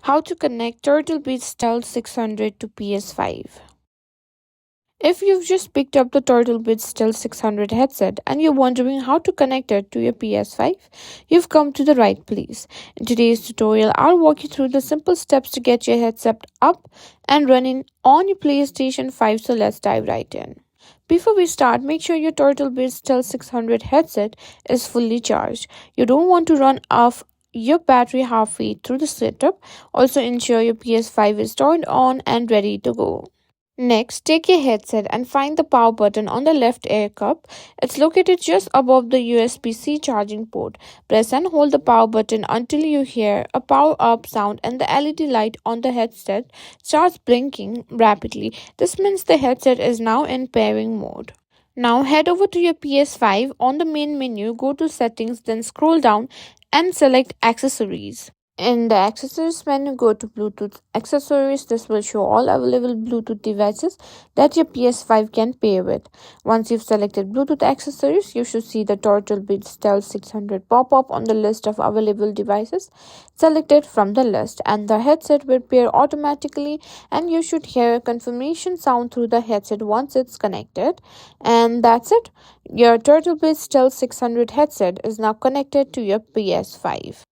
How to connect Turtle Beach Stealth 600 to PS5. If you've just picked up the Turtle Beach Stealth 600 headset and you're wondering how to connect it to your PS5, you've come to the right place. In today's tutorial, I'll walk you through the simple steps to get your headset up and running on your PlayStation 5, so let's dive right in. Before we start, make sure your Turtle Beach Stealth 600 headset is fully charged. You don't want to run off your battery halfway through the setup. Also, ensure your PS5 is turned on and ready to go. Next, take your headset and find the power button on the left air cup. It's located just above the USB-C charging port. Press and hold the power button until you hear a power up sound and the LED light on the headset starts blinking rapidly. This means the headset is now in pairing mode. Now head over to your PS5. On the main menu, go to settings, then scroll down and select accessories. In the accessories menu, go to Bluetooth accessories. This will show all available Bluetooth devices that your PS5 can pair with. Once you've selected Bluetooth accessories, you should see the Turtle Beach Stealth 600 pop up on the list of available devices. Select it from the list, and the headset will pair automatically. And you should hear a confirmation sound through the headset once it's connected. And that's it. Your Turtle Beach Stealth 600 headset is now connected to your PS5.